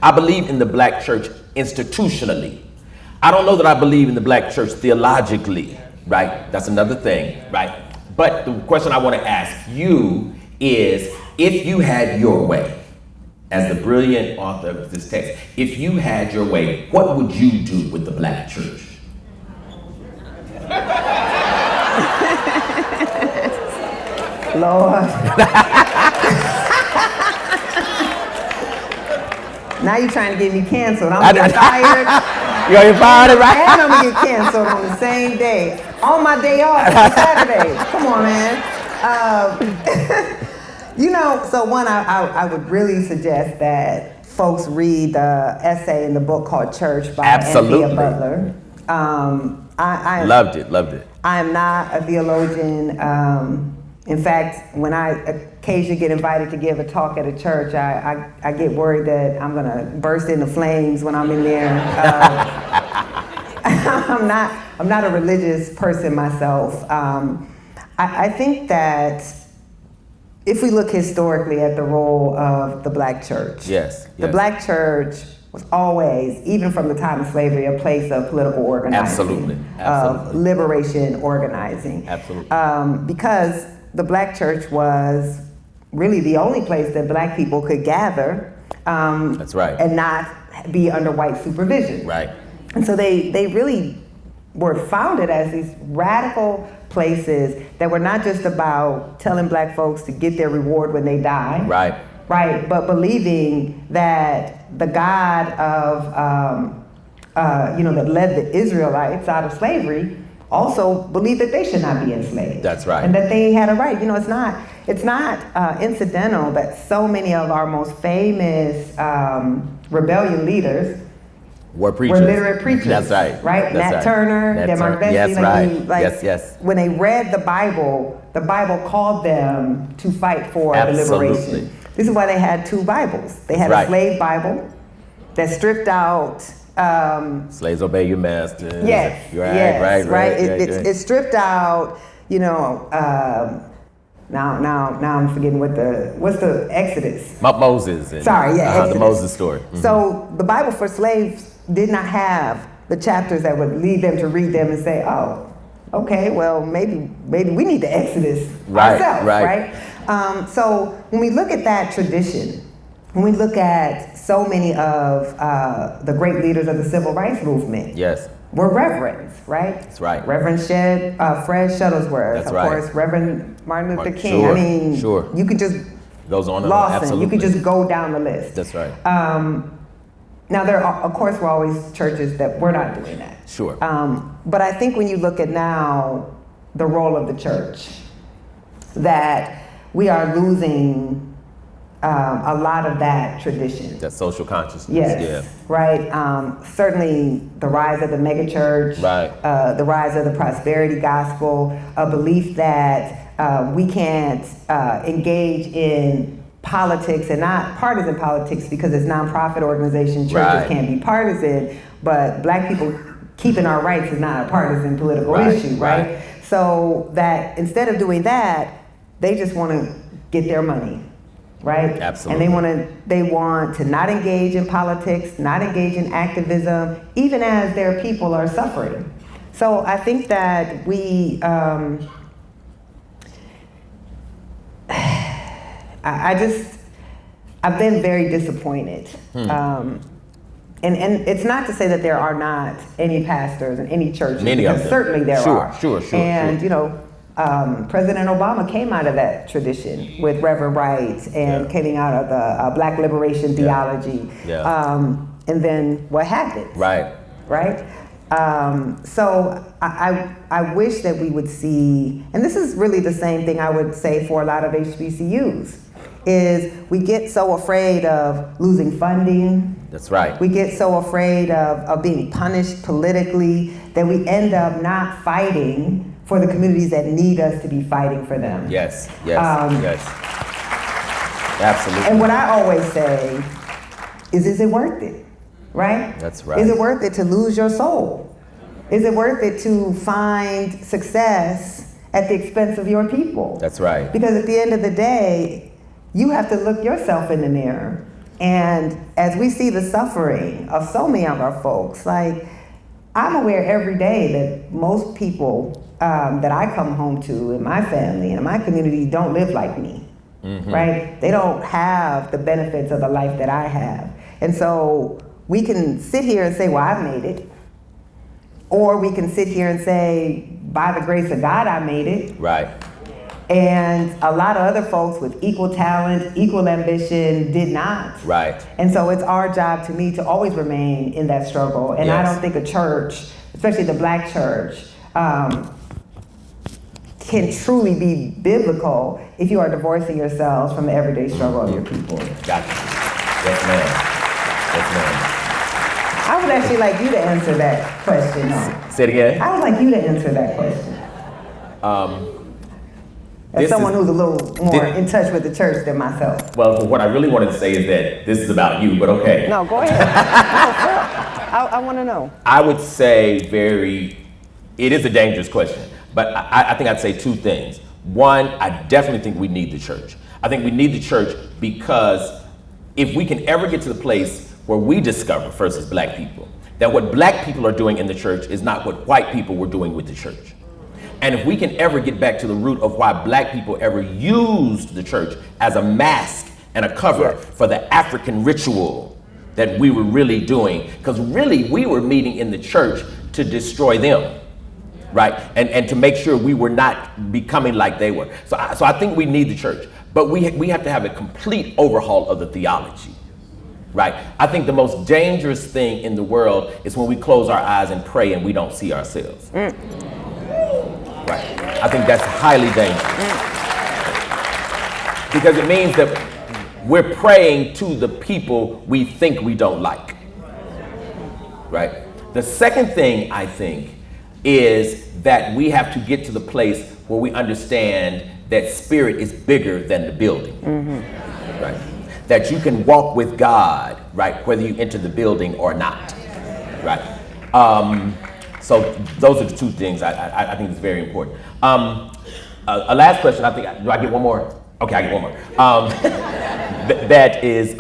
I believe in the black church institutionally. I don't know that I believe in the black church theologically, right? That's another thing, right? But the question I want to ask you is, if you had your way, as the brilliant author of this text, if you had your way, what would you do with the black church? Lord. Now you're trying to get me canceled. I'm getting fired. You're fired, right? And I'm going to get canceled on the same day. On my day off, on Saturday. Come on, man. So one, I would really suggest that folks read the essay in the book called Church by Anthea Butler. I loved it. I am not a theologian. In fact, when I occasionally get invited to give a talk at a church, I get worried that I'm gonna burst into flames when I'm in there. I'm not a religious person myself. I think that if we look historically at the role of the black church, the black church was always, even from the time of slavery, a place of political organizing, of liberation organizing. Because the black church was really the only place that black people could gather and not be under white supervision. Right. And so they really were founded as these radical places that were not just about telling black folks to get their reward when they die. Right, but believing that the God of, that led the Israelites out of slavery also believed that they should not be enslaved. That's right. And that they had a right. It's not incidental that so many of our most famous rebellion leaders were literate preachers. That's right. Right? Nat Turner, Demar Vesey. Yes. When they read the Bible called them to fight for the liberation. This is why they had two Bibles. They had a slave Bible that stripped out slaves obey your masters. Yes. Right. It stripped out, now I'm forgetting what's the Exodus? Moses. Exodus. The Moses story. Mm-hmm. So the Bible for slaves did not have the chapters that would lead them to read them and say, oh, okay, well, maybe we need the Exodus ourselves, right? So when we look at that tradition, when we look at so many of the great leaders of the civil rights movement, were reverends, right? That's right. Reverend Fred Shuttlesworth, of course, Reverend Martin Luther King. You could just goes on and Lawson, absolutely. You could just go down the list. That's right. Now there are, of course, we're always churches that we're not doing that. Sure. But I think when you look at now the role of the church, that we are losing a lot of that tradition. That social consciousness. Yes. Right. Certainly the rise of the megachurch. Right. The rise of the prosperity gospel. A belief that we can't engage in politics, and not partisan politics, because as nonprofit organizations, churches can't be partisan, but black people keeping our rights is not a partisan political issue, right? So that instead of doing that, they just want to get their money, right? Absolutely. And they want to not engage in politics, not engage in activism, even as their people are suffering. So I think that we, I've been very disappointed. And it's not to say that there are not any pastors in any churches. Many of them. Certainly there are. Sure. And, President Obama came out of that tradition with Reverend Wright and coming out of the Black liberation theology. And then what happened? Right. So I wish that we would see, and this is really the same thing I would say for a lot of HBCUs, is we get so afraid of losing funding. That's right. We get so afraid of being punished politically that we end up not fighting for the communities that need us to be fighting for them. Yes. Absolutely. And what I always say is it worth it? Right? That's right. Is it worth it to lose your soul? Is it worth it to find success at the expense of your people? That's right. Because at the end of the day, you have to look yourself in the mirror And as we see the suffering of so many of our folks, like, I'm aware every day that most people that I come home to in my family and in my community don't live like me, right? They don't have the benefits of the life that I have. And so we can sit here and say, well, I've made it. Or we can sit here and say, by the grace of God, I made it. Right. And a lot of other folks with equal talent, equal ambition did not. Right. And so it's our job, to me, to always remain in that struggle. And I don't think a church, especially the Black church, can truly be biblical if you are divorcing yourselves from the everyday struggle of your people. Gotcha. Yes, ma'am. Yes, ma'am. I would actually like you to answer that question. Say it again? I would like you to answer that question. As someone who's a little more in touch with the church than myself. Well, what I really wanted to say is that this is about you, but okay. No, go ahead. I want to know. I would say it is a dangerous question, but I think I'd say two things. One, I definitely think we need the church. I think we need the church because if we can ever get to the place where we discover, first as Black people, that what Black people are doing in the church is not what white people were doing with the church. And if we can ever get back to the root of why Black people ever used the church as a mask and a cover for the African ritual that we were really doing, because really we were meeting in the church to destroy them, right? And to make sure we were not becoming like they were. So I think we need the church, but we have to have a complete overhaul of the theology. Right. I think the most dangerous thing in the world is when we close our eyes and pray and we don't see ourselves. Right. I think that's highly dangerous. Because it means that we're praying to the people we think we don't like. Right. The second thing I think is that we have to get to the place where we understand that spirit is bigger than the building. Right. That you can walk with God, right, whether you enter the building or not, right? So those are the two things I think is very important. A last question, I think, do I get one more? Okay, I get one more. That is,